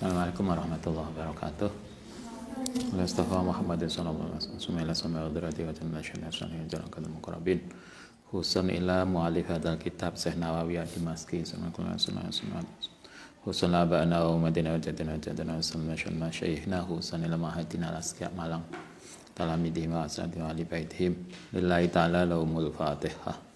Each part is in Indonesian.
Assalamualaikum warahmatullahi wabarakatuh. Mustafa Muhammadin sallallahu alaihi wasallam sumaila sama hadrati wa jalla syana syana jalan kadal muqarrabin. Husan ila mu'alif hadzal kitab Syekh Nawawi Ad-Dimashqi sallallahu alaihi wasallam. Husan la ba'na wa madina wa jadina jadana sallallahu alaihi wasallam syaihna husan ila mahadina al-asqiya Malang. Talamidhi wa asrati wa ali baitihim. Lillahi ta'ala lahumul Fatihah.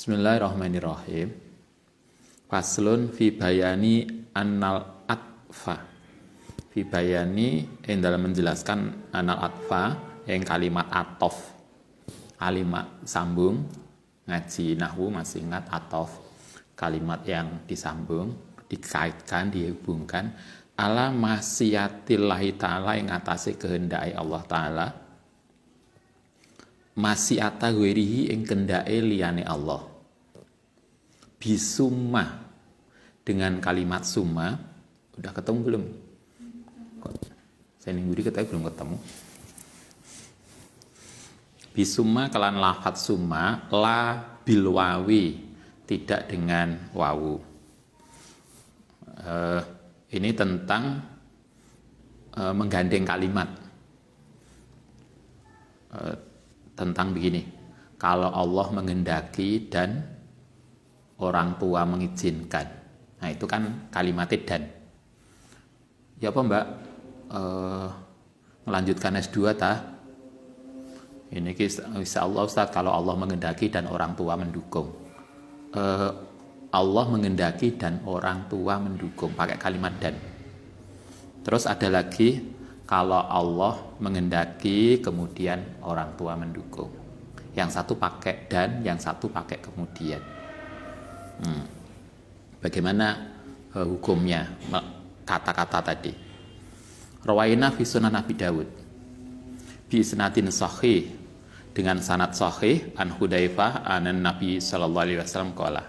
Bismillahirrahmanirrahim. Faslun fi bayani annal atfa. Fi bayani yang dalam menjelaskan annal atfa yang kalimat atof. Kalimat sambung, ngaji nahwu masih ingat atof. Kalimat yang disambung, dikaitkan, dihubungkan ala masyiatillahi ta'ala yang atase kehendaki Allah ta'ala. Masyiata ghairihi ing kendake liyane Allah. Bisumma dengan kalimat summa udah ketemu belum? Kok saya minggu ini katanya belum ketemu. Bisumma kelan lafadz summa la bilwawi tidak dengan wawu. Ini tentang menggandeng kalimat. Tentang begini, kalau Allah menghendaki dan orang tua mengizinkan, nah itu kan kalimatnya dan. Ya apa mbak, melanjutkan S2 tah? Ini insya Allah Ustaz, kalau Allah menghendaki dan orang tua mendukung. Allah menghendaki dan orang tua mendukung, pakai kalimat dan. Terus ada lagi, kalau Allah menghendaki kemudian orang tua mendukung. Yang satu pakai dan, yang satu pakai kemudian. Bagaimana hukumnya kata-kata tadi? Rawaina fi sunan Nabi Dawud bi isnadin sahih dengan sanad sahih an Hudzaifah anan Nabi sallallahu alaihi wasallam qala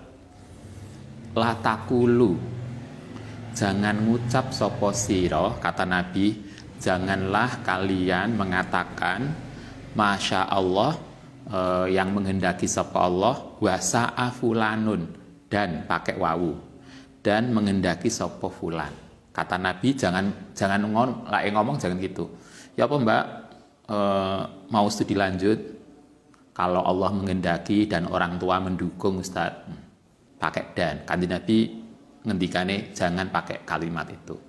la taqulu jangan ngucap sapa sira, kata Nabi, janganlah kalian mengatakan masya Allah, yang menghendaki sapa Allah, wa sa'a fulanun dan pakai wawu, dan menghendaki sapa fulan. Kata Nabi jangan ngomong jangan gitu. Ya apa mbak, mau studi lanjut? Kalau Allah menghendaki dan orang tua mendukung Ustaz, pakai dan. Kanjeng Nabi ngendikane jangan pakai kalimat itu.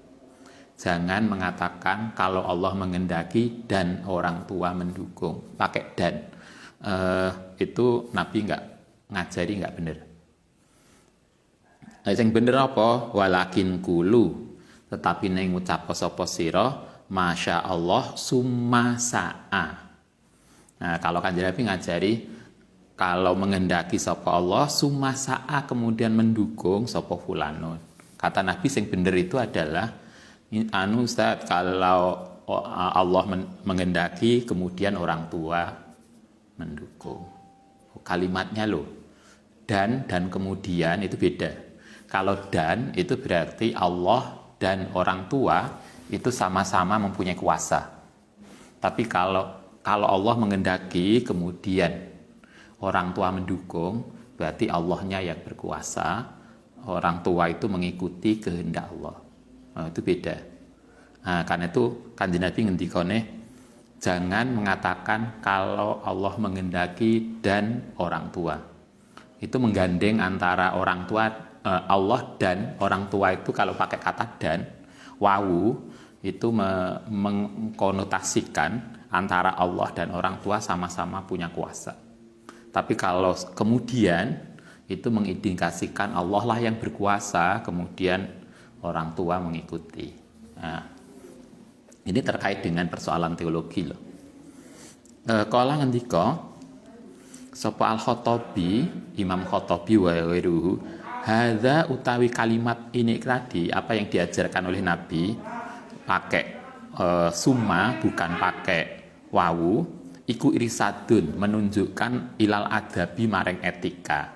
Jangan mengatakan kalau Allah menghendaki dan orang tua mendukung, pakai dan. Itu Nabi ngajari nggak bener. Yang bener apa? Walakin kulu, tetapi neng ngucap sapa sira masya Allah summa sa'a. Nah, kalau Kanjeng Nabi ngajari kalau menghendaki sapa Allah summa sa'a kemudian mendukung sapa fulanun. Kata Nabi yang bener itu adalah Ustaz, kalau Allah menghendaki kemudian orang tua mendukung. Kalimatnya loh. Dan kemudian itu beda. Kalau dan itu berarti Allah dan orang tua itu sama-sama mempunyai kuasa. Tapi kalau Allah menghendaki kemudian orang tua mendukung, berarti Allahnya yang berkuasa, orang tua itu mengikuti kehendak Allah. Nah, itu beda. Nah, karena itu Kanjeng Nabi ngendikane jangan mengatakan kalau Allah menghendaki dan orang tua. Itu menggandeng antara orang tua, Allah dan orang tua itu kalau pakai kata dan, wawu, itu mengkonotasikan antara Allah dan orang tua sama-sama punya kuasa. Tapi kalau kemudian itu mengindikasikan Allah lah yang berkuasa, kemudian orang tua mengikuti. Nah, ini terkait dengan persoalan teologi loh. Kala ngendika sapa Al-Khattabi, Imam Khattabi wa ghairuhu, hadza utawi kalimat ini tadi apa yang diajarkan oleh Nabi pakai summa bukan pakai wawu, iku irisadun menunjukkan ilal adabi maring etika.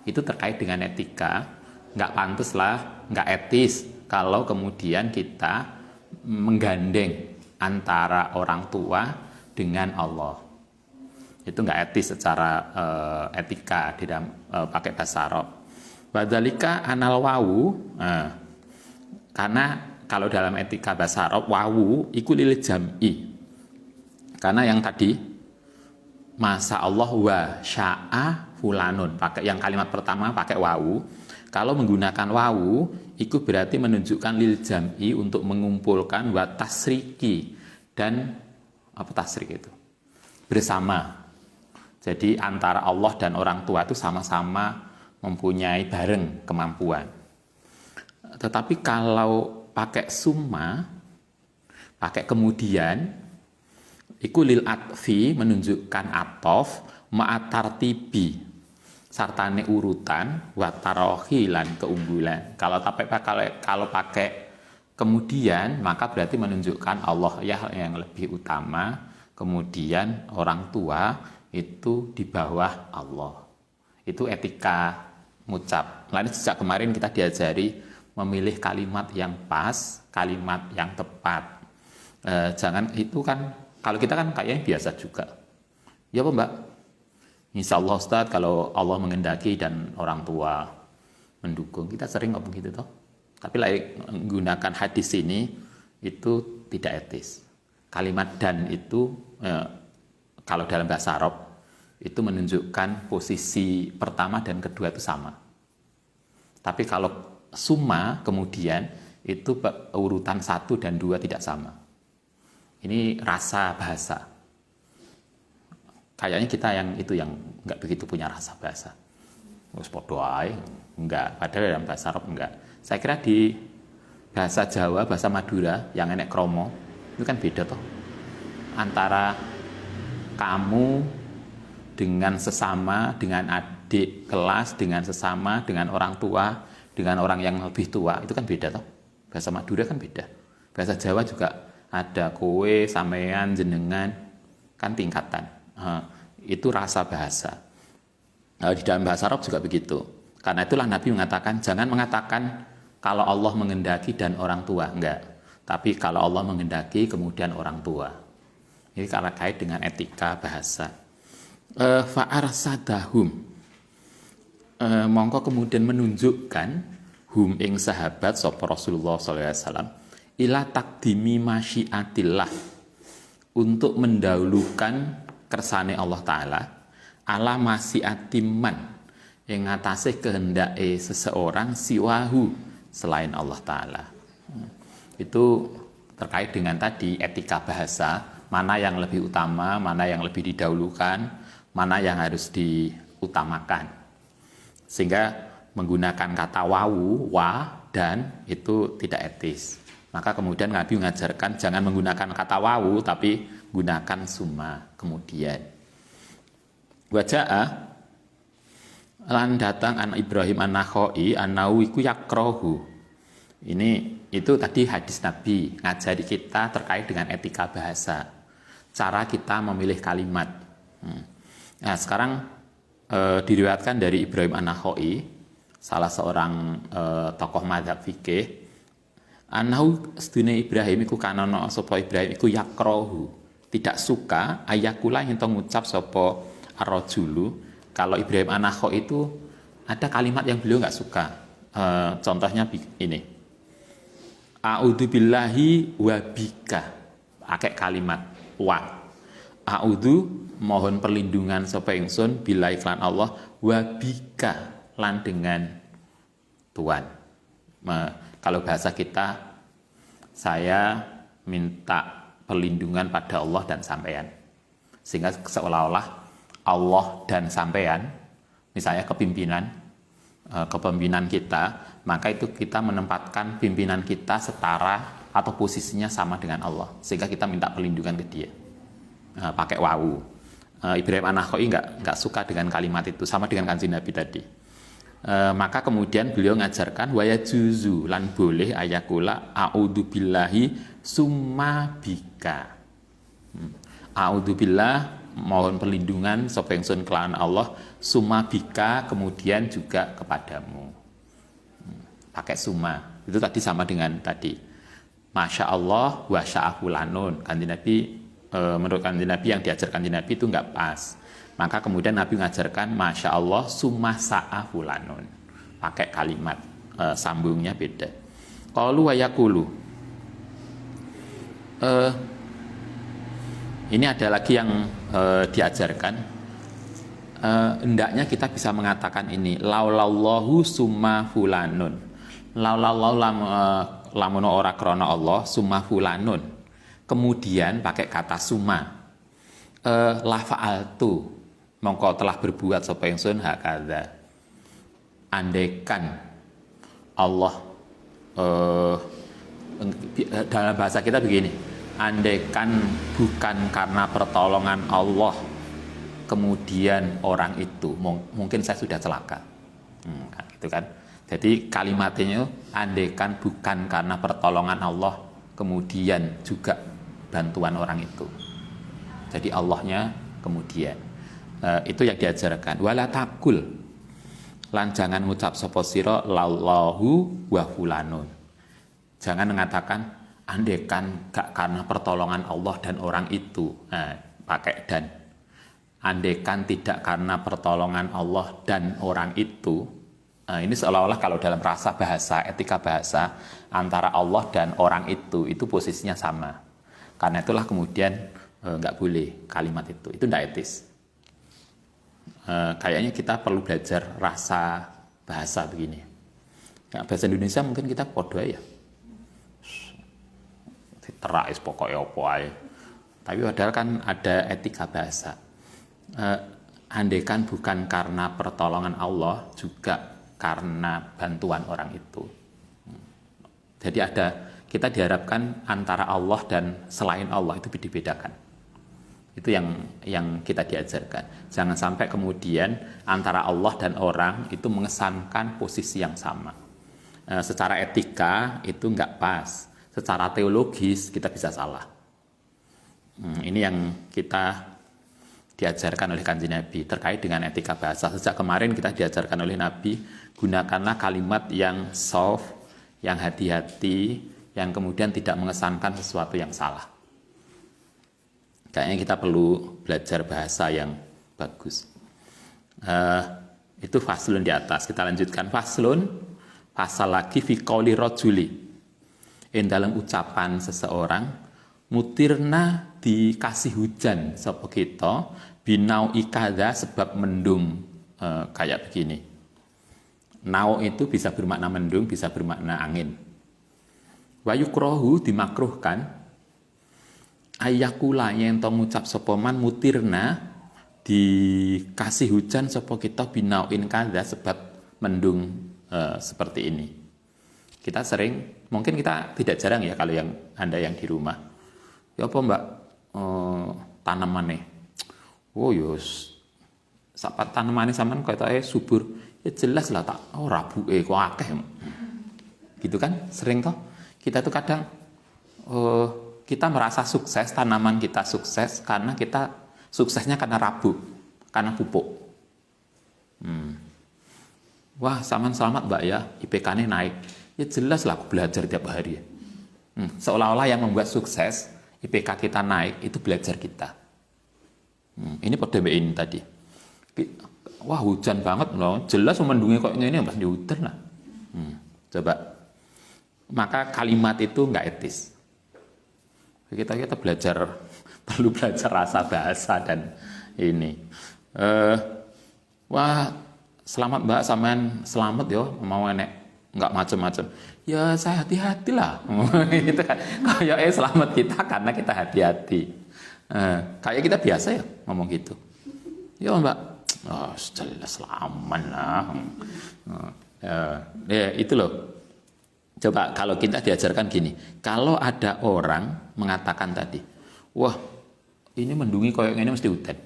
Itu terkait dengan etika, nggak pantas lah, nggak etis kalau kemudian kita menggandeng antara orang tua dengan Allah. Itu nggak etis secara etika di dalam pakai bahasa Arab. Badalika anal wawu, karena kalau dalam etika bahasa Arab wawu iku lil jam'i. Karena yang tadi masa Allah wa sya'a fulanun, pakai yang kalimat pertama pakai wawu. Kalau menggunakan wawu itu berarti menunjukkan lil jam'i untuk mengumpulkan wa tasriki, dan apa tasrik itu? Bersama. Jadi antara Allah dan orang tua itu sama-sama mempunyai bareng kemampuan. Tetapi kalau pakai summa, pakai kemudian, iku lil atfi menunjukkan atof ma'atartibi, sartane urutan watarohi lan keunggulan. Kalau pakai kemudian, maka berarti menunjukkan Allah ya yang lebih utama, kemudian orang tua itu di bawah Allah. Itu etika ngucap. Lain sejak kemarin kita diajari memilih kalimat yang pas, kalimat yang tepat. Jangan itu kan, kalau kita kan kayaknya biasa juga. Ya apa Mbak? Insya Allah Ustaz, kalau Allah mengendaki dan orang tua mendukung, kita sering ngomong gitu toh. Tapi menggunakan hadis ini itu tidak etis. Kalimat dan itu kalau dalam bahasa Arab itu menunjukkan posisi pertama dan kedua itu sama. Tapi kalau summa kemudian itu urutan 1 dan 2 tidak sama. Ini rasa bahasa. Kayaknya kita yang nggak begitu punya rasa bahasa. Terus podo ae, enggak. Padahal dalam bahasa Arab enggak. Saya kira di bahasa Jawa, bahasa Madura yang enek kromo itu kan beda toh. Antara kamu dengan sesama, dengan adik kelas, dengan sesama, dengan orang tua, dengan orang yang lebih tua, itu kan beda toh. Bahasa Madura kan beda. Bahasa Jawa juga ada kowe, sampean, jenengan, kan tingkatan. Itu rasa bahasa. Di dalam bahasa Arab juga begitu. Karena itulah Nabi mengatakan, jangan mengatakan kalau Allah mengendaki dan orang tua, enggak. Tapi kalau Allah mengendaki kemudian orang tua. Ini karena kait dengan etika bahasa. Fa'arsadahum, mongko kemudian menunjukkan hum ing sahabat sapa Rasulullah SAW ila takdimi masyiatillah, untuk mendahulukan kersane Allah Ta'ala ala masyiatiman yang ngatasi kehendake seseorang siwahu selain Allah Ta'ala. Itu terkait dengan tadi etika bahasa, mana yang lebih utama, mana yang lebih didahulukan, mana yang harus diutamakan. Sehingga menggunakan kata wawu, wa, dan itu tidak etis. Maka kemudian Nabi mengajarkan jangan menggunakan kata wawu, tapi gunakan summa kemudian. Waja'a lan datang an Ibrahim an-Nakhai an-Nawawi ku yakrohu. Itu tadi hadis Nabi ngajari kita terkait dengan etika bahasa, cara kita memilih kalimat. Nah sekarang diriwayatkan dari Ibrahim an-Nakhai, salah seorang tokoh mazhab fikih, anahu sedune Ibrahim iku kanono sapa Ibrahim iku yakrohu, tidak suka ayakula yang ngucap sapa ar-rajulu. Kalau Ibrahim an-Nakhai itu ada kalimat yang beliau nggak suka. Contohnya ini, a'udzubillahi wa bika, pakai kalimat wa. A'udzu mohon perlindungan sapa ingsun bila iklan Allah, wa bika lan dengan Tuhan. Kalau bahasa kita, saya minta perlindungan pada Allah dan sampean. Sehingga seolah-olah Allah dan sampean, misalnya kepemimpinan kita, maka itu kita menempatkan pimpinan kita setara atau posisinya sama dengan Allah, sehingga kita minta perlindungan ke dia. Pakai wawu. Ibrahim an-Nakhai nggak suka dengan kalimat itu, sama dengan Kanjeng Nabi tadi. Maka kemudian beliau ngajarkan waya juzu lan boleh ayakula a'udzubillahi summa bika. A'udzubillah mohon perlindungan sapa ingsun kelawan Allah, summa bika kemudian juga kepadamu. Pakai summa. Itu tadi sama dengan tadi. Masya Allah wa sya'afulanun. Kanjeng Nabi menurut kanjeng Nabi yang diajarkan kanjeng Nabi itu nggak pas. Maka kemudian Nabi mengajarkan Masya Allah summa sa'a fulanun, pakai kalimat sambungnya beda. Qalu wa yaqulu, ini ada lagi yang diajarkan, hendaknya kita bisa mengatakan ini laulallahu summa fulanun, laulallahu lamun ora krana Allah summa fulanun, kemudian pakai kata summa, la fa'altu, mongko telah berbuat sapa ingsun hakadza, andaikan Allah, dalam bahasa kita begini, andaikan bukan karena pertolongan Allah kemudian orang itu mungkin saya sudah celaka, kan, gitu kan. Jadi kalimatnya andaikan bukan karena pertolongan Allah kemudian juga bantuan orang itu, jadi Allahnya kemudian, itu yang diajarkan. Wala takul, lan jangan ngucap sapa sira lallahu wa fulanun, jangan mengatakan andaikan gak karena pertolongan Allah dan orang itu, pakai dan. Andaikan tidak karena pertolongan Allah dan orang itu, ini seolah-olah kalau dalam rasa bahasa, etika bahasa, antara Allah dan orang itu posisinya sama. Karena itulah kemudian nggak boleh kalimat itu tidak etis. Kayaknya kita perlu belajar rasa bahasa begini. Nah, bahasa Indonesia mungkin kita podo ya, terais pokoknya apa aja. Tapi padahal kan ada etika bahasa. Andaikan bukan karena pertolongan Allah, juga karena bantuan orang itu. Jadi kita diharapkan antara Allah dan selain Allah itu dibedakan. Itu yang kita diajarkan. Jangan sampai kemudian antara Allah dan orang itu mengesankan posisi yang sama. Secara etika itu nggak pas. Secara teologis kita bisa salah. Ini yang kita diajarkan oleh kanjeng Nabi terkait dengan etika bahasa. Sejak kemarin kita diajarkan oleh Nabi, gunakanlah kalimat yang soft, yang hati-hati, yang kemudian tidak mengesankan sesuatu yang salah. Kayaknya kita perlu belajar bahasa yang bagus. Itu faslun di atas. Kita lanjutkan faslun, pasal lagi fi qauli rajuli. Dalam ucapan seseorang, mutirna dikasih hujan sapa kita binau ikada sebab mendung, kayak begini. Nau itu bisa bermakna mendung, bisa bermakna angin. Wayukrohu dimakruhkan ayakula yang to ngucap sapa man mutirna dikasih hujan sapa kita binau kada sebab mendung, seperti ini. Kita sering, mungkin kita tidak jarang ya kalau Anda yang di rumah, ya apa mbak, tanaman nih, oh yos, sapat tanaman ini sampean kaya subur, ya jelas lah tak, rabu kok akeh, gitu kan, sering toh, kita tuh kadang, kita merasa sukses, tanaman kita sukses karena kita suksesnya karena rabu, karena pupuk. Wah, sampean selamat mbak ya, IPK-nya naik, ya jelas lah aku belajar tiap hari. Seolah-olah yang membuat sukses IPK kita naik itu belajar kita. Ini pada ini tadi. Wah hujan banget loh, jelas mendungi kok ini pasti hujan lah. Coba. Maka kalimat itu nggak etis. Kita belajar, perlu belajar rasa bahasa dan ini. Wah selamat mbak, sampean selamat yo, mau enek nggak macam-macam. Ya saya hati-hati lah. Itu kan kayak selamat kita karena kita hati-hati. Kayak kita biasa ya ngomong gitu. Ya mbak, oh jelas aman lah. Ya itu loh. Coba kalau kita diajarkan gini, kalau ada orang mengatakan tadi, wah ini mendungi koyok ini mesti hutan.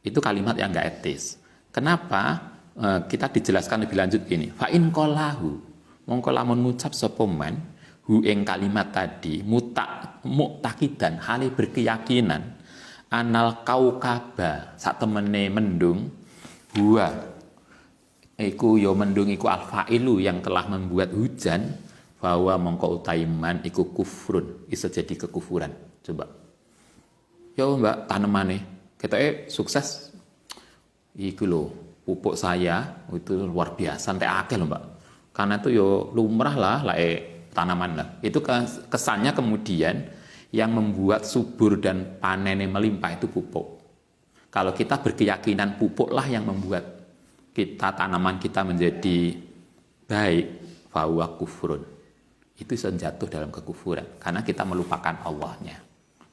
Itu kalimat yang nggak etis. Kenapa? Kita dijelaskan lebih lanjut gini. Fa in qalahu, mongko lamun ngucap sapa man hu ing kalimat tadi mu'taqidan hale berkeyakinan anal kaukaba sak temene mendung huwa iku ya mendung iku alfailu yang telah membuat hujan, bahwa mongko utaiman iku kufrun, bisa jadi kekufuran. Coba. Ya Mbak, tanamannya kita sukses. Iku loh, pupuk saya itu luar biasa, sampai akeh loh Mbak. Karena itu yo lumrah lah tanaman lah. Itu kesannya kemudian yang membuat subur dan panennya melimpah itu pupuk. Kalau kita berkeyakinan pupuklah yang membuat tanaman kita menjadi baik, fahuwa kufrun. Itu jatuh dalam kekufuran karena kita melupakan Allahnya.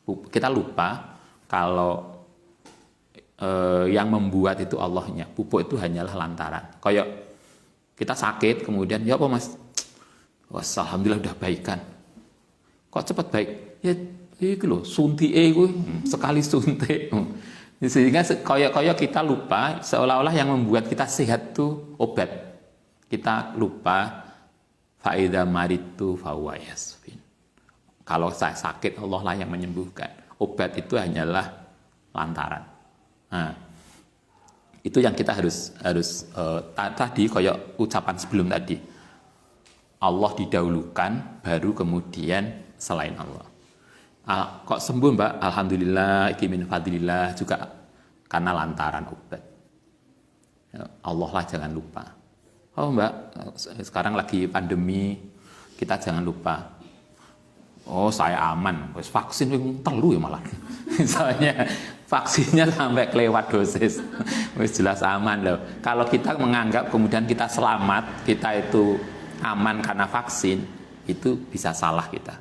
Kita lupa kalau yang membuat itu Allahnya. Pupuk itu hanyalah lantaran. Kayak kita sakit kemudian, ya apa Mas? Wah, alhamdulillah udah baikan. Kok cepat baik? Ya itu loh, suntik gue sekali suntik. Sehingga kayak kita lupa seolah-olah yang membuat kita sehat tuh obat. Kita lupa faida maritu fahuwa yasfin. Kalau saya sakit, Allah lah yang menyembuhkan. Obat itu hanyalah lantaran. Nah, itu yang kita harus tadi kayak ucapan sebelum tadi. Allah didahulukan, baru kemudian selain Allah. Kok sembuh Mbak? Alhamdulillah, iki min fadlillah, juga karena lantaran obat. Allah lah jangan lupa. Oh Mbak, sekarang lagi pandemi, kita jangan lupa. Oh saya aman, wis vaksin telu ya malah. Misalnya vaksinnya sampai kelewat dosis, wis jelas aman loh. Kalau kita menganggap kemudian kita selamat, kita itu aman karena vaksin, itu bisa salah kita.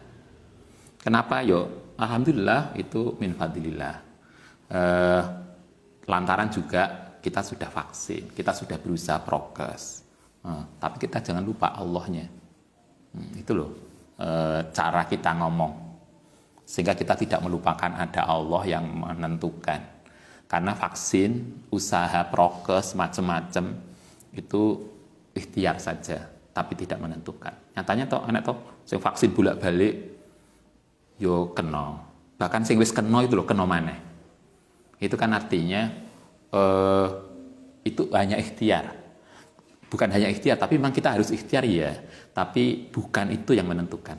Kenapa yo? Alhamdulillah itu min fadlillah. Lantaran juga kita sudah vaksin, kita sudah berusaha prokes. Tapi kita jangan lupa Allahnya. Itu loh cara kita ngomong. Sehingga kita tidak melupakan ada Allah yang menentukan. Karena vaksin, usaha prokes, macam-macam itu ikhtiar saja, tapi tidak menentukan. Nyatanya toh anak toh sing vaksin bolak-balik yo kena. Bahkan sing wis kena itu loh kena maneh. Itu kan artinya itu hanya ikhtiar. Bukan hanya ikhtiar, tapi memang kita harus ikhtiar ya. Tapi bukan itu yang menentukan.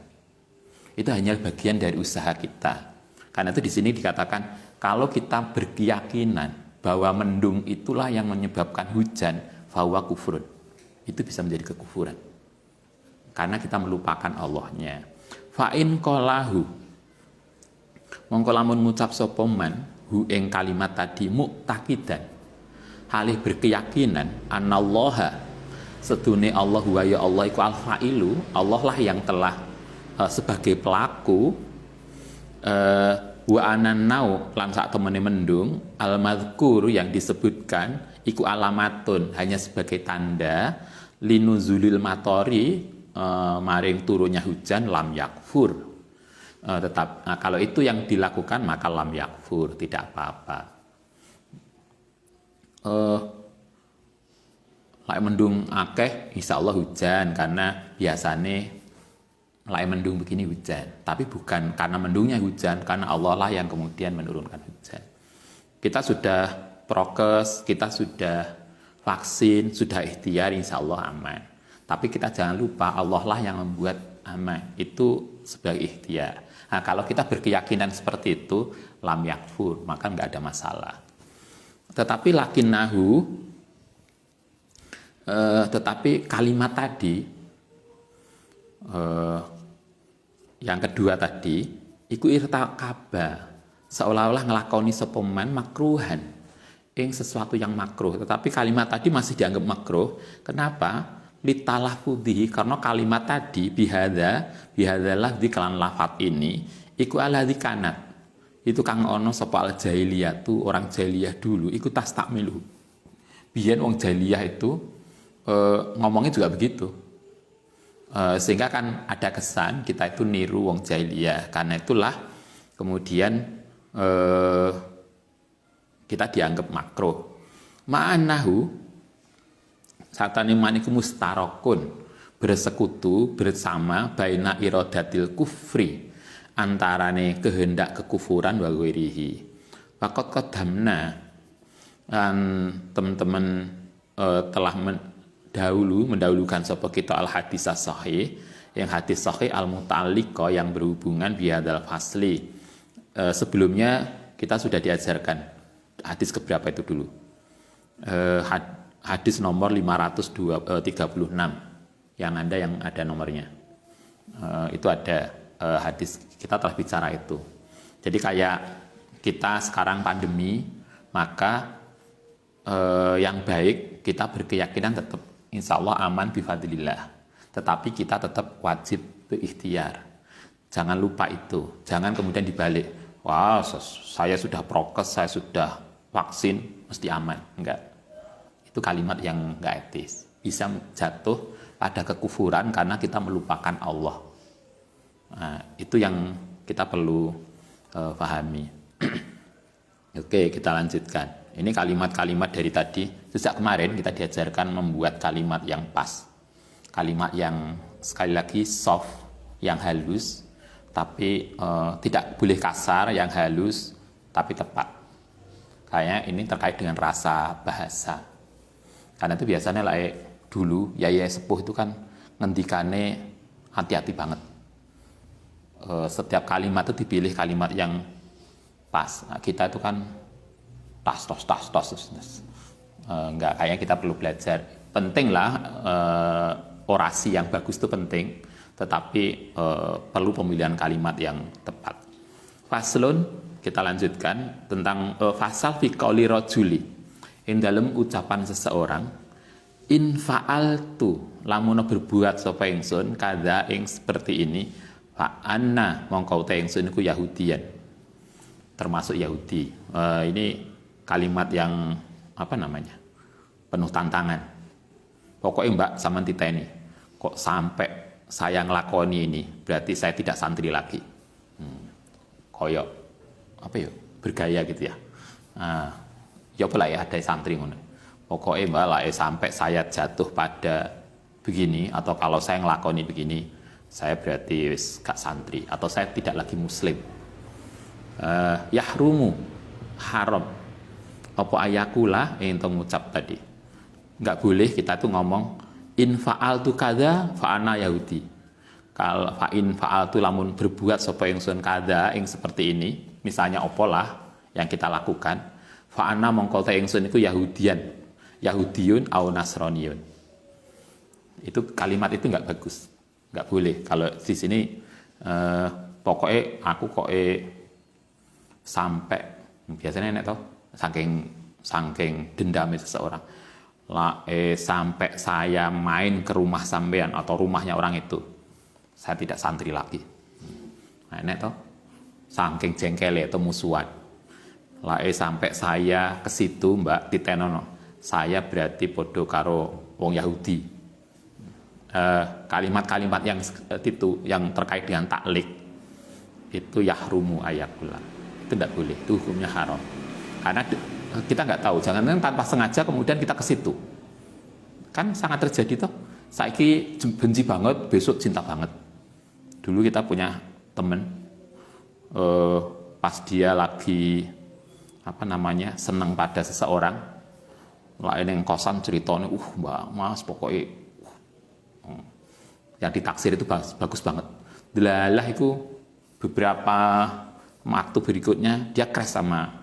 Itu hanya bagian dari usaha kita. Karena itu di sini dikatakan kalau kita berkeyakinan bahwa mendung itulah yang menyebabkan hujan, fahuwa kufrun. Itu bisa menjadi kekufuran. Karena kita melupakan Allahnya. Fa'in qalahu. Mongko lamun ngucap sapa man hu ing kalimat tadi mu'taqidan. Halih berkeyakinan anallaha sedune Allah wa ya Allah iku al-fa'ilu, Allah lah yang telah sebagai pelaku wa anannau lan sak temene mendung al-madzkur yang disebutkan iku alamatun hanya sebagai tanda linuzulil matori maring turunnya hujan lam yakfur. Kalau itu yang dilakukan maka lam yakfur, tidak apa-apa. Lek mendung akeh insya Allah hujan karena biasanya lek mendung begini hujan, tapi bukan karena mendungnya hujan, karena Allah lah yang kemudian menurunkan hujan. Kita sudah prokes, kita sudah vaksin, sudah ikhtiar, insya Allah aman. Tapi kita jangan lupa Allah lah yang membuat aman, itu sebagai ikhtiar. Nah, kalau kita berkeyakinan seperti itu lam yakfur, maka nggak ada masalah. Tetapi tetapi kalimat tadi yang kedua tadi iku irtakaba, seolah-olah ngelakoni sepeman makruhan ing sesuatu yang makruh, tetapi kalimat tadi masih dianggap makruh. Kenapa? Litalafudhi, karena kalimat tadi bihadzalah di kelan lafat ini iku aladzi kanat, itu kang ono sapa al jahiliyah tu orang jahiliyah dulu iku tas takmilu. Biyen wong jahiliyah itu ngomongnya juga begitu, sehingga kan ada kesan kita itu niru wong jahiliyah. Karena itulah kemudian kita dianggap makruh. Ma'anahu satane maniku mustarokun, bersekutu bersama baina iradatil kufri, antarane kehendak kekufuran wa ghairihi. Faqad qaddamna, dan teman-teman telah mendahulukan sapa kita al hadis sahih, yang hadis sahih al muta'alliqa yang berhubungan bihadzal fasli sebelumnya kita sudah diajarkan hadis keberapa itu dulu. Hadis nomor 536 yang ada nomornya. Itu ada hadis, kita telah bicara itu. Jadi kayak kita sekarang pandemi, maka yang baik kita berkeyakinan tetap insya Allah aman bifadlillah. Tetapi kita tetap wajib berikhtiar. Jangan lupa itu. Jangan kemudian dibalik. Wah, saya sudah prokes, saya sudah vaksin, mesti aman. Enggak. Itu kalimat yang enggak etis. Bisa jatuh pada kekufuran karena kita melupakan Allah. Nah, itu yang kita perlu pahami. Oke, kita lanjutkan. Ini kalimat-kalimat dari tadi. Sejak kemarin kita diajarkan membuat kalimat yang pas. Kalimat yang sekali lagi soft, yang halus, tapi tidak boleh kasar, yang halus, tapi tepat. Kayaknya ini terkait dengan rasa bahasa. Karena itu biasanya dulu, yai sepuh itu kan ngendikane hati-hati banget. Setiap kalimat itu dipilih kalimat yang pas. Nah, kita itu kan tas. Enggak, kayaknya kita perlu belajar. Penting lah orasi yang bagus itu penting, tetapi perlu pemilihan kalimat yang tepat. Faslun, kita lanjutkan tentang fasal fi qauli rajuli. Ing dalam ucapan seseorang, in fa'altu, lamun berbuat sapa ingsun kada ing seperti ini, fa anna mongko te ingsun iku Yahudian. Termasuk Yahudi. Ini kalimat yang penuh tantangan. Pokoknya Mbak sama Tita ini, kok sampai saya ngelakoni ini, berarti saya tidak santri lagi. Koyok bergaya gitu ya. Ya apa lah ya, ada santri ngono. Pokoknya Mbak lah sampai saya jatuh pada begini, atau kalau saya ngelakoni begini, saya berarti gak santri, atau saya tidak lagi muslim. Yahrumu, haram. Apa ayakula yang kita ngucap tadi. Nggak boleh kita tuh ngomong in fa'altu kada fa'ana Yahudi. Kalau fa'in fa'altu lamun berbuat sapa ingsun kada ing seperti ini, misalnya opolah yang kita lakukan, fa'ana mongko ta ingsun iku Yahudian, Yahudiyun au Nasroniyun. Itu kalimat itu nggak bagus, nggak boleh. Kalau di sini pokoknya aku sampai biasanya enak tau saking dendamnya seseorang lah sampai saya main ke rumah sampean atau rumahnya orang itu, saya tidak santri lagi. Nah, enak tau saking jengkelnya atau musuhan lah sampai saya ke situ Mbak Titenono, saya berarti podo karo wong Yahudi. Kalimat-kalimat yang itu yang terkait dengan taklik itu yahrumu ayakullah, itu tidak boleh, itu hukumnya haram. Karena kita nggak tahu, jangan-jangan tanpa sengaja kemudian kita ke situ. Kan sangat terjadi toh. Saiki benci banget, besok cinta banget. Dulu kita punya temen, pas dia lagi senang pada seseorang, lain yang kosan ceritanya, Mbak Mas pokoknya yang ditaksir itu bagus banget. Delalah itu beberapa waktu berikutnya dia crash sama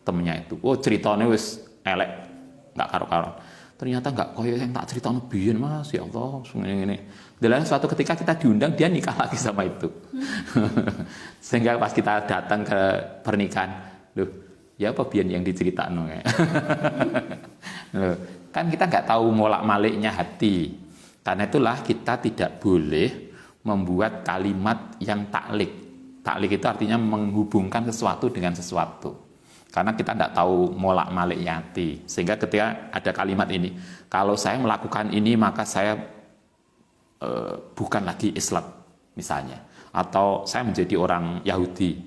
temennya itu. Ceritanya wis elek, nggak karo-karo. Ternyata nggak koyo yang tak ceritanya biyen Mas, ya Allah, ini. Dan suatu ketika kita diundang, dia nikah lagi sama itu. Sehingga pas kita datang ke pernikahan, loh, ya apa biyen yang diceritakan ya. Loh, kan kita nggak tahu molak-maliknya hati. Karena itulah kita tidak boleh membuat kalimat yang taklik. Taklik itu artinya menghubungkan sesuatu dengan sesuatu. Karena kita tidak tahu molak-malik hati. Sehingga ketika ada kalimat ini, kalau saya melakukan ini maka saya bukan lagi Islam misalnya. Atau saya menjadi orang Yahudi.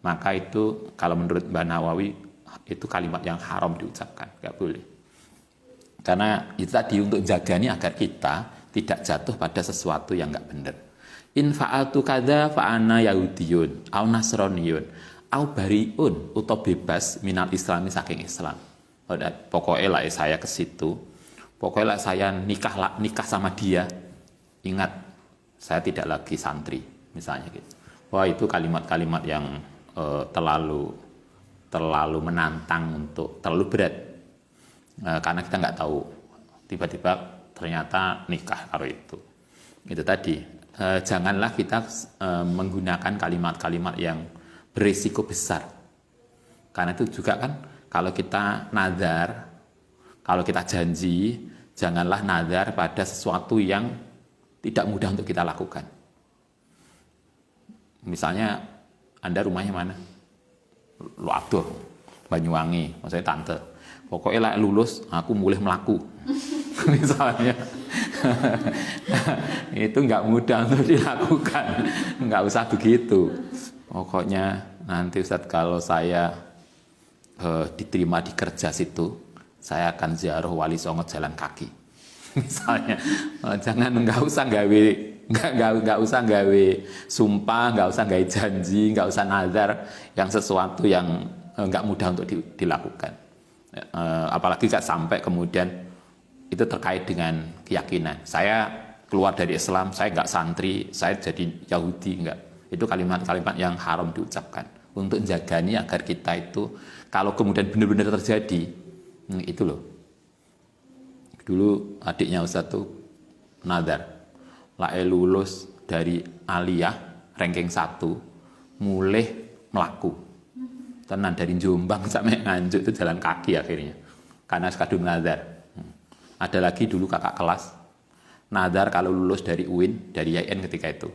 Maka itu kalau menurut Mbak Nawawi itu kalimat yang haram diucapkan. Tidak boleh. Karena itu tadi untuk jaga ini agar kita tidak jatuh pada sesuatu yang nggak benar. In fa'altu kadza fa'ana Yahudiyun au Nasroniyun au bariun atau bebas minal islami saking Islam. Pokoknya lah saya ke situ, pokoknya lah saya nikah sama dia, ingat saya tidak lagi santri misalnya gitu. Wah, itu kalimat-kalimat yang terlalu menantang, untuk terlalu berat, karena kita nggak tahu tiba-tiba ternyata nikah karo itu tadi. Janganlah kita menggunakan kalimat-kalimat yang berisiko besar, karena itu juga kan kalau kita nazar, kalau kita janji, janganlah nazar pada sesuatu yang tidak mudah untuk kita lakukan. Misalnya Anda rumahnya mana? Aduh, Banyuwangi, maksudnya tante. Pokoknya lah lulus, aku mulai melaku. Misalnya, itu nggak mudah untuk dilakukan. Nggak usah begitu. Pokoknya nanti Ustadz kalau saya diterima di kerja situ, saya akan ziarah Wali Songo jalan kaki. Misalnya, jangan nggak usah gawe sumpah, nggak usah gawe janji, nggak usah nazar yang sesuatu yang nggak mudah untuk dilakukan. Apalagi nggak sampai kemudian itu terkait dengan keyakinan. Saya keluar dari Islam, saya nggak santri, saya jadi Yahudi, nggak. Itu kalimat-kalimat yang haram diucapkan untuk menjagani agar kita itu kalau kemudian benar-benar terjadi, itu loh. Dulu adiknya Ustadz tuh nazar, lae lulus dari aliyah ranking 1, mulai melaku. Tenan dari Jombang sampai Nganjuk itu jalan kaki akhirnya, karena sekadung nazar. Ada lagi dulu kakak kelas nazar kalau lulus dari UIN, dari IAIN ketika itu,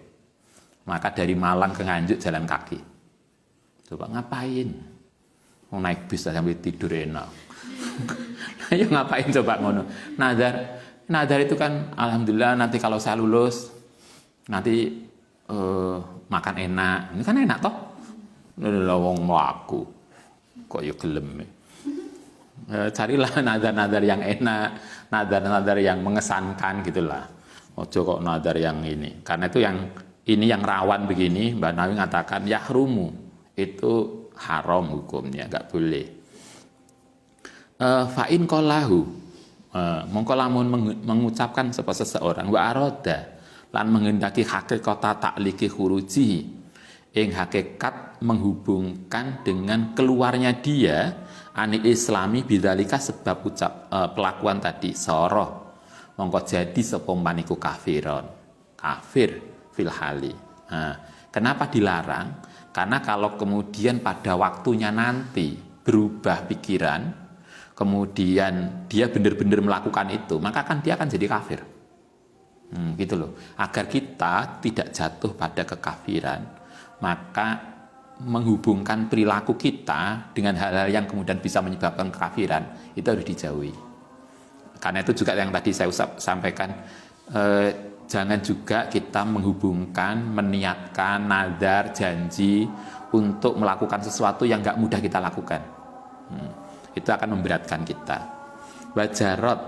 maka dari Malang ke Nganjuk jalan kaki. Coba ngapain? Mau naik bis sampai tidur enak. Ayo ngapain coba ngono? Nazar itu kan alhamdulillah nanti kalau saya lulus nanti makan enak. Ini kan enak toh? Wong mlaku. Kok ya gelem. Carilah nazar-nazar yang enak, nazar-nazar yang mengesankan gitulah. Ojo kok nazar yang ini. Karena itu yang ini yang rawan begini, Mbak Nawi mengatakan yahrumu, itu haram hukumnya, enggak boleh. Fa'in qalahu, mongko lamun mengucapkan seseorang wa aroda lan menghendaki hakikat takliki khuruji, ing hakikat menghubungkan dengan keluarnya dia ani islami bidzalika sebab pelakuan tadi soroh, mongko jadi sapa maniku kafiron, kafir fil hali. Kenapa dilarang? Karena kalau kemudian pada waktunya nanti berubah pikiran, kemudian dia benar-benar melakukan itu, maka kan dia akan jadi kafir. Gitu loh. Agar kita tidak jatuh pada kekafiran, maka menghubungkan perilaku kita dengan hal-hal yang kemudian bisa menyebabkan kekafiran itu harus dijauhi. Karena itu juga yang tadi saya sampaikan, jangan juga kita menghubungkan, meniatkan, nazar, janji untuk melakukan sesuatu yang nggak mudah kita lakukan. Itu akan memberatkan kita. Wajarot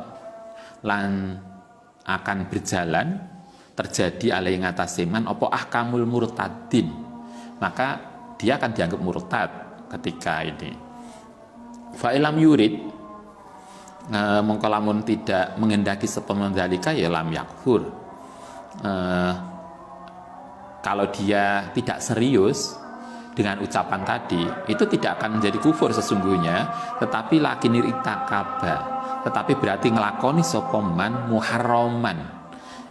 lan akan berjalan terjadi alai ngataseman opo ahkamul murtadin, maka dia akan dianggap murtad ketika ini. Fa'ilam yurid, mongko lamun tidak mengendaki sepemendalika ya lam yakfur. Kalau dia tidak serius dengan ucapan tadi, itu tidak akan menjadi kufur sesungguhnya, tetapi lakinir itakaba, tetapi berarti ngelakoni sopoman muharraman,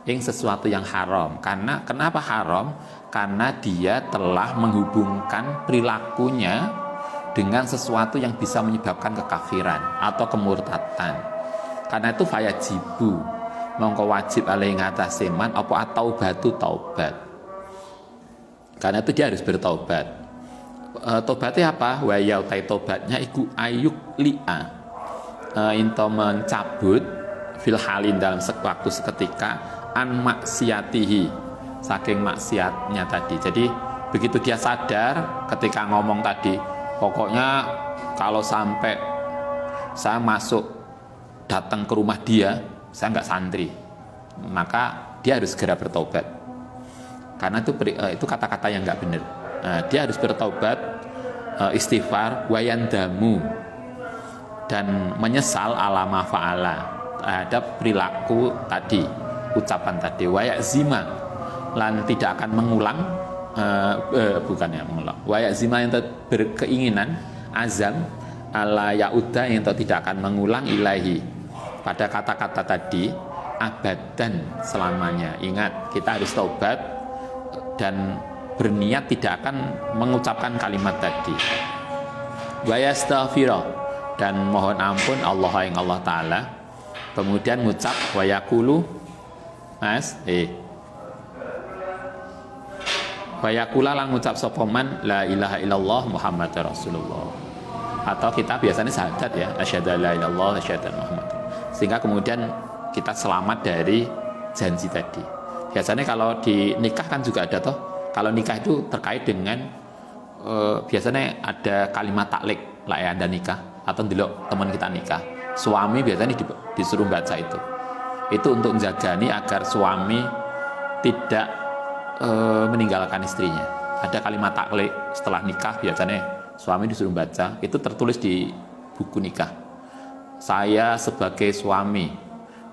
yang sesuatu yang haram. Karena kenapa haram? Karena dia telah menghubungkan perilakunya dengan sesuatu yang bisa menyebabkan kekafiran atau kemurtatan. Karena itu fayajibu, mongko wajib alai ngatasi man apa atau batu taubat. Karena itu dia harus bertaubat. Tobatnya apa? Wa yautai tobatnya iku ayuk li'a, into mencabut fil halin dalam waktu seketika an maksiatihi, saking maksiatnya tadi. Jadi begitu dia sadar ketika ngomong tadi, pokoknya kalau sampai saya masuk datang ke rumah dia, saya nggak santri, maka dia harus segera bertobat. Karena itu kata-kata yang nggak benar. Dia harus bertobat, istighfar, wayandamu, dan menyesal alama fa'ala, terhadap perilaku tadi, ucapan tadi, wayazima, lan tidak akan mengulang bukan ya mengelak. Wa yazima yang berkeinginan azam ala yauda yang tidak akan mengulang ilahi pada kata-kata tadi abadan selamanya. Ingat, kita harus taubat dan berniat tidak akan mengucapkan kalimat tadi. Wa yastaghfira, dan mohon ampun Allah yang Allah Ta'ala. Kemudian ngucap wa yaqulu wa yaqula lan ngucap sapa man la ilaha illallah Muhammadar Rasulullah. Atau kita biasanya syahadat ya, asyhadu alla ilaha illallah asyhadu anna Muhammad. Sehingga kemudian kita selamat dari janji tadi. Biasanya kalau di nikah kan juga ada toh. Kalau nikah itu terkait dengan biasanya ada kalimat taklik lah ya, Anda nikah atau delok teman kita nikah. Suami biasanya disuruh baca itu. Itu untuk menjagani agar suami tidak meninggalkan istrinya. Ada kalimat taklik setelah nikah biasanya suami disuruh baca, itu tertulis di buku nikah. Saya sebagai suami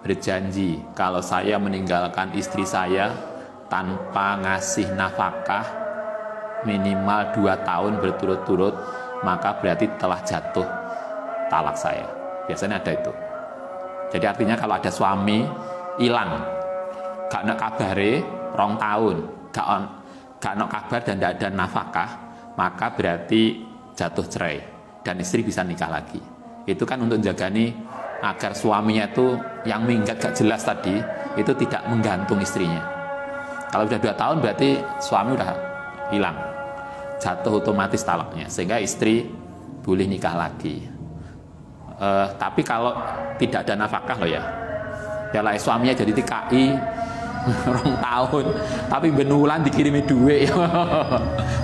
berjanji kalau saya meninggalkan istri saya tanpa ngasih nafkah minimal 2 tahun berturut-turut, maka berarti telah jatuh talak saya. Biasanya ada itu. Jadi artinya kalau ada suami hilang, gak nak kabare 2 tahun, gak nak kabar dan tidak ada nafkah, maka berarti jatuh cerai dan istri bisa nikah lagi. Itu kan untuk menjagani agar suaminya itu yang minggat gak jelas tadi itu tidak menggantung istrinya. Kalau sudah 2 tahun berarti suami udah hilang, jatuh otomatis talaknya, sehingga istri boleh nikah lagi. Tapi kalau tidak ada nafkah loh ya lah suaminya jadi TKI 2 tahun tapi benulan dikirimi duit.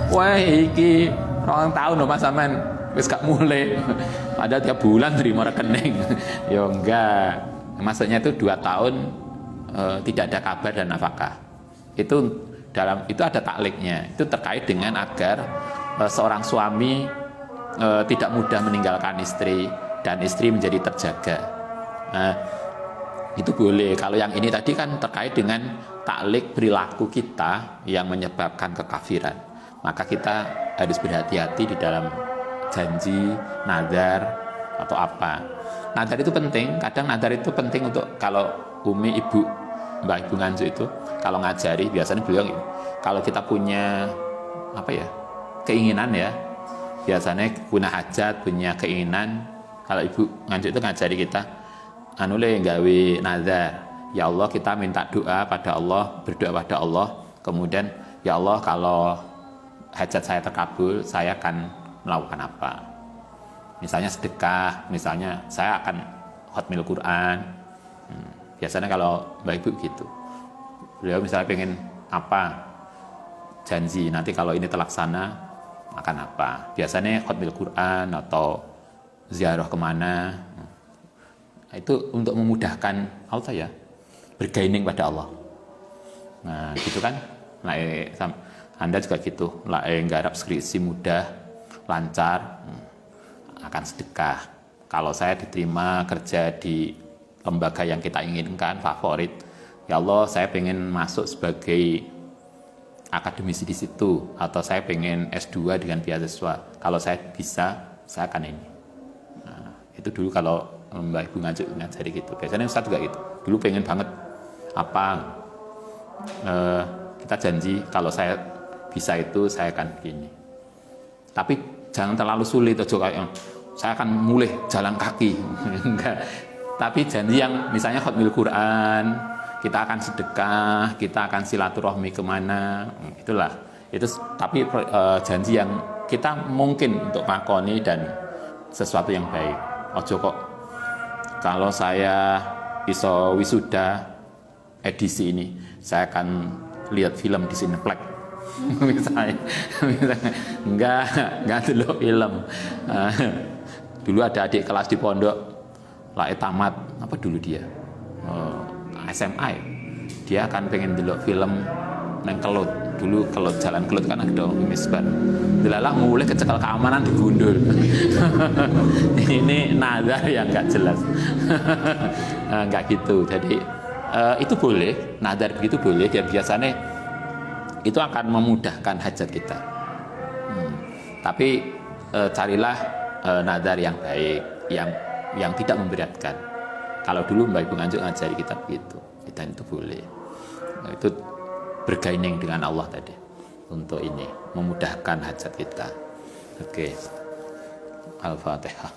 Wah iki 2 tahun loh mas sampean wis gak mulai, padahal tiap bulan terima rekening. Ya enggak, maksudnya itu 2 tahun tidak ada kabar dan nafkah. Itu ada takliknya. Itu terkait dengan agar seorang suami tidak mudah meninggalkan istri dan istri menjadi terjaga. Itu boleh. Kalau yang ini tadi kan terkait dengan taklik perilaku kita yang menyebabkan kekafiran, maka kita harus berhati-hati di dalam janji, nadar atau apa. Nadar itu penting. Kadang nadar itu penting untuk kalau Umi Mbak Ibu Nganjuk itu kalau ngajari biasanya beliau gitu. Kalau kita punya keinginan ya, biasanya punya hajat, punya keinginan, kalau Ibu Nganjuk itu ngajari kita gawe nazar. Ya Allah, kita minta doa pada Allah, berdoa pada Allah. Kemudian ya Allah, kalau hajat saya terkabul, saya akan melakukan apa? Misalnya sedekah, misalnya saya akan khatmil Quran. Biasanya kalau Mbak Ibu gitu. Beliau misalnya pengen apa? Janji, nanti kalau ini terlaksana akan apa? Biasanya khatmil Quran atau ziarah kemana. Itu untuk memudahkan Allah ya, bergaining pada Allah. Nah gitu kan. Nah, Anda juga gitu. Nggarap skripsi mudah, lancar, akan sedekah. Kalau saya diterima kerja di lembaga yang kita inginkan, favorit, ya Allah saya pengen masuk sebagai akademisi di situ, atau saya pengen S2 dengan beasiswa. Kalau saya bisa, saya akan ini. Nah, itu dulu kalau Mbak Ibu ngajari gitu. Biasanya Ustaz juga gitu. Dulu pengen banget kita janji kalau saya bisa itu saya akan begini. Tapi jangan terlalu sulit, saya akan mulai jalan kaki. Enggak. Tapi janji yang misalnya khatmil Quran, kita akan sedekah, kita akan silaturahmi kemana, itulah. Itu tapi janji yang kita mungkin untuk makoni dan sesuatu yang baik. Ojo kok kalau saya iso wisuda edisi ini, saya akan lihat film di Cineplex. misalnya enggak dulu film. Dulu ada adik kelas di pondok, tamat apa dulu dia SMA ya? Dia akan pengen dulu film neng Kelut. Dulu Kelut, jalan Kelut kan ada misbar. Dilalah mulai kecekel keamanan digundur. Ini nazar yang enggak jelas. Enggak gitu. Jadi itu boleh, nazar begitu boleh. Dia biasanya itu akan memudahkan hajat kita. Tapi carilah nazar yang baik, yang tidak memberatkan. Kalau dulu Mbak Ibu Nganjuk ngajari kita begitu, kita itu boleh. Nah, itu bergaining dengan Allah tadi untuk ini memudahkan hajat kita. Oke. Al-Fatihah.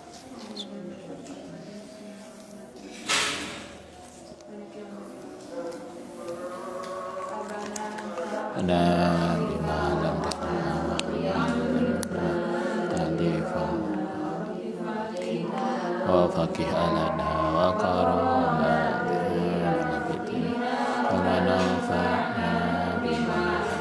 Nah, di malam wa faqih alana wa karamana wa nafa'na bima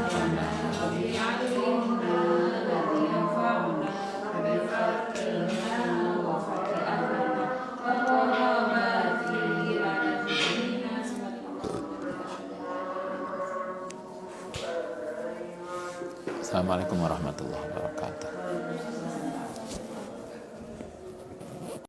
Assalamualaikum warahmatullahi wabarakatuh.